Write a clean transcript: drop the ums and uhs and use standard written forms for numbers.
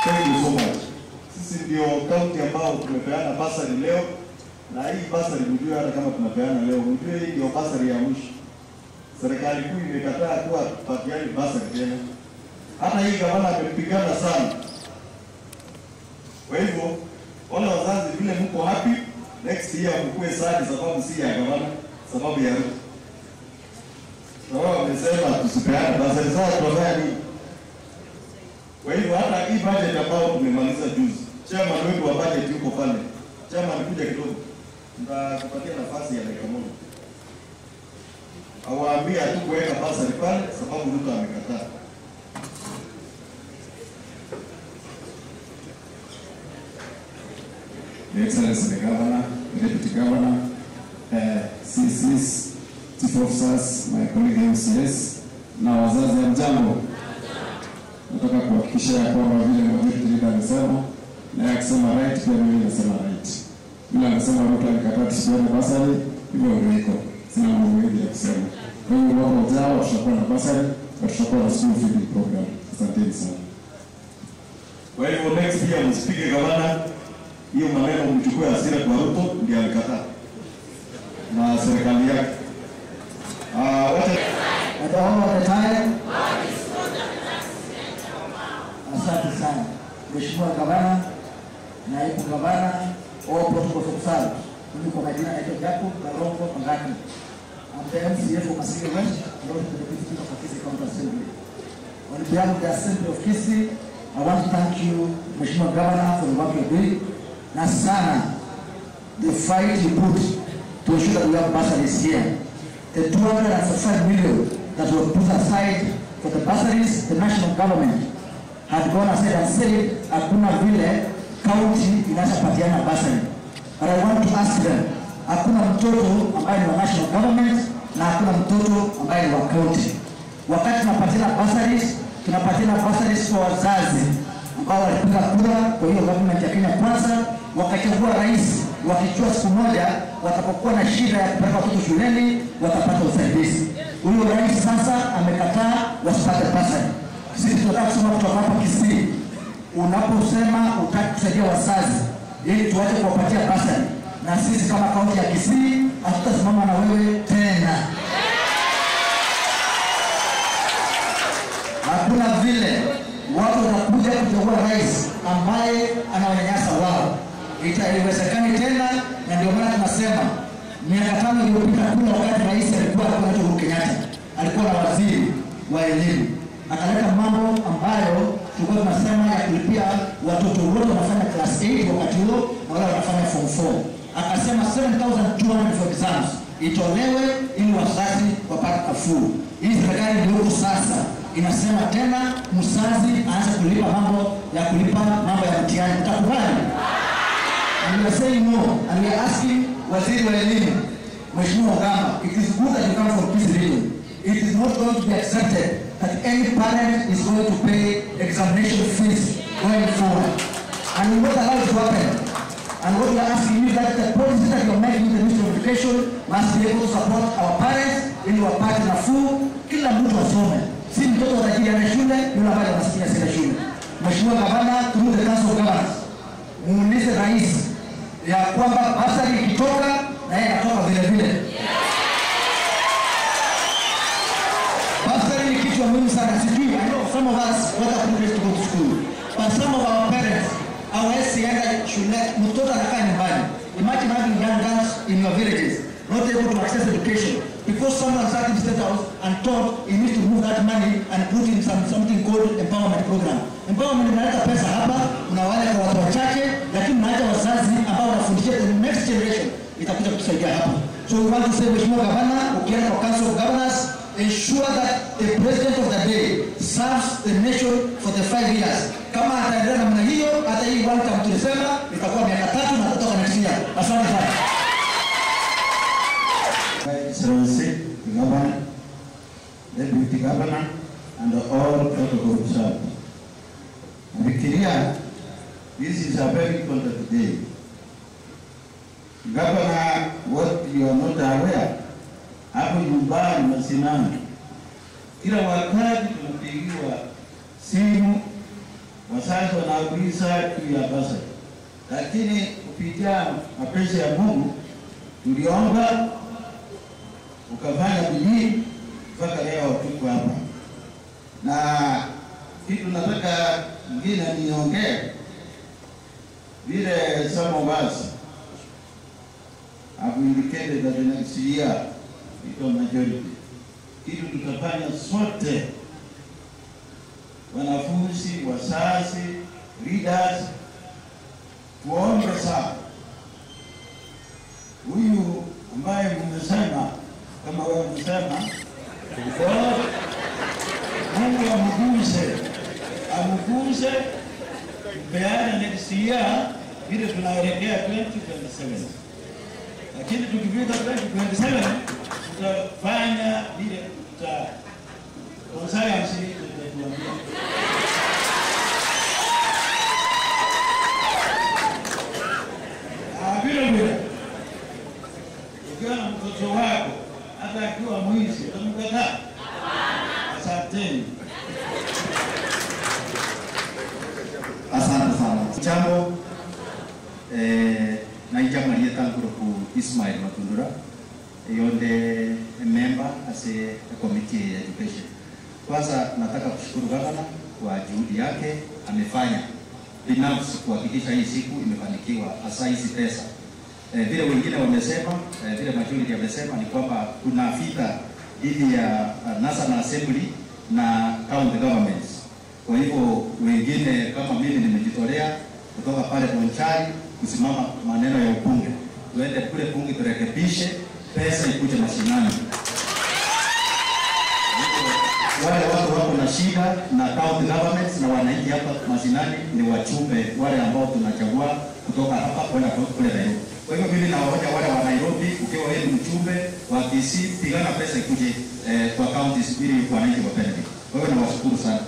Thank you so much. Sisi ndio kaunti ambao tumepeana basari leo, na hii basari mjue hata kama tunapeana leo, mjue hii ndio basari ya mwisho. Serikali kuu imekataa kuwa patiani basari tena. Hata hii gavana amepigana sana. Kwa hivyo, wale wazazi vile mko happy, next year mkue sana sababu si ya gavana, sababu ya Ruto. Na wao wamesema tusipeane basari sasa tunafanya nini? Kwa hivyo hata hii budget ambao tumemaliza juzi, chairman wetu wa budget yuko pale. Chairman kuja kidogo. Nitakupatia nafasi ya dakika moja. Awaambia tu kuweka basari pale sababu Ruto amekataa. Excellency the Governor, the Deputy Governor, CCs, Chief Officers, my colleague MCS, na wazazi ya mjambo. Nataka kuhakikisha ya kwamba vile Majority Leader amesema, na akisema right pia mimi nasema right. Bila anasema Ruto alikataa tusipeane basari, hivyo ndio iko. Sina mambo mengi ya kusema. Kwa hiyo mwaka ujao tutakuwa na basari, na tutakuwa na school feeding program. Asanteni sana. Kwa hivyo next year msipige gavana, hiyo maneno mchukue hasira kwa Ruto ndiye alikataa. Na serikali yake. At all of the time. Asante sana. Mheshimiwa Gavana, Naibu Gavana, all protocols officers. Mimi kwa majina naitwa Jacob Kalongo Pangani. I'm the MCA for Kisii West, and also the Deputy Speaker for Kisii County Assembly. On behalf of the Assembly of Kisii, I want to thank you, Mheshimiwa Governor, for the work you're doing. Na sana, the fight you put to ensure that we have bursaries here. The 205 million that were put aside for the bursaries, the national government had gone ahead and said, hakuna vile county inashapatiana bursary. But I want to ask them, hakuna mtoto ambaye ni wa national government na hakuna mtoto ambaye ni wa county. Wakati tunapatiana bursaries kwa wazazi ambao walipiga kura kwa hiyo government ya Kenya Kwanza, wakachagua rais, wakijua siku moja watapokuwa na shida ya kupeleka watoto shuleni watapata usaidizi. Huyo rais sasa amekataa wasipate bursary. Sisi tunataka kusema kutoka hapa Kisii, unaposema utaki kusaidia wazazi ili tuache kuwapatia bursary, na sisi kama kaunti ya Kisii hatutasimama na wewe tena. Hakuna vile watu wanakuja kuchagua rais ambaye anawanyanyasa wao. Itaiwezekani tena, na ndio maana tunasema miaka 5 iliyopita kuna wakati rais alikuwa anaitwa Uhuru Kenyatta, alikuwa na waziri wa elimu, akaleta mambo ambayo tulikuwa tunasema ya kulipia watoto wote wanafanya class 8 wakati huo wale wanafanya form 4. Akasema 7,200 for exams itolewe ili wazazi wapate nafuu. Hii serikali ndio sasa inasema tena mzazi aanze kulipa mambo ya mtihani. Utakubali? And we are saying no, and we are asking waziri wa elimu, Mheshimiwa Ogamba, it is good that you come from this region. It is not going to be accepted that any parent is going to pay examination fees going forward. And we will not allow it to happen. And what we are asking you is that the policy that you are making in the Ministry of Education must be able to support our parents ili wapate nafuu, kila mtu asome. Si mtoto atajiri ana shule, yule ambaye anasikia sina shule. Mheshimiwa Gavana, through the Council of Governors, muulize rais ya kwamba basari ikitoka na yeye anatoka vile vile. Basari ni kitu muhimu sana. Sijui, I know some of us want our children to go to school, but some of our parents hawezi enda shule, mtoto anakaa nyumbani. Imagine having young girls in your villages not able to access education because someone sat in the state house and thought he needs to move that money and put in something called empowerment program. Empowerment inaleta pesa hapa, unawaleta kwa watu wachache, lakini unaacha wazazi ambao wanafundisha the next generation itakuja kusaidia hapa. So we want to say, Mheshimiwa Gavana, ukienda kwa Council of Governors, ensure that the president of the day serves the nation for the 5 years. Kama ataendelea namna hiyo, hata hii one term tulisema itakuwa miaka 3 na kutoka next year. Asante sana. Excellency, the Governor, the Deputy Governor, and all protocol officers. Fikiria, this is a very important day. Governor, what you are not aware, hapo nyumbani mashinani, kila wakati tunapigiwa simu, wazazi Sasa wanauliza juu ya basari, lakini kupitia mapenzi ya Mungu tuliomba, ukafanya bidii mpaka leo tuko hapa. Na kitu nataka mwingine niongee, vile some of us have indicated that the next year ito majority. Kitu tutafanya sote, wanafunzi, wazazi, leaders, tuombe sana huyu ambaye mmesema, kama wewe mmesema, Mungu amuguse kupeana next year vile tunaelekea 2027. Lakini tukifika 2027 tutafanya vile science itatuambia. Vile ukiwa na mtoto wako hata akiwa mwizi utamkataa? Asanteni. Asante sana. Jambo na ijama yetangu ku Ismail Matundura, yonde member as a committee ya education. Kwanza nataka kushukuru gavana kwa juhudi yake amefanya binafsi kuhakikisha hii siku imefanikiwa, hasa hizi pesa. Vile wengine wamesema, vile majority wamesema ni kwamba kuna vita dhidi ya National Assembly na county governments. Kwa hivyo wengine kama mimi nimejitolea kutoka pale Bonchari kusimama maneno ya ubunge. Tuende kule bunge turekebishe, pesa ikuje mashinani. Wale watu wako na shida na county governments na wananchi hapa mashinani ni wachumbe wale ambao tunachagua kutoka hapa kwenda kule Nairobi. Kwa hivyo mimi nawaonya wale wa Nairobi, ukiwa wewe ni mchumbe wa Kisii, pigana pesa ikuje kwa counties ili wananchi wapende. Kwa hivyo nawashukuru sana.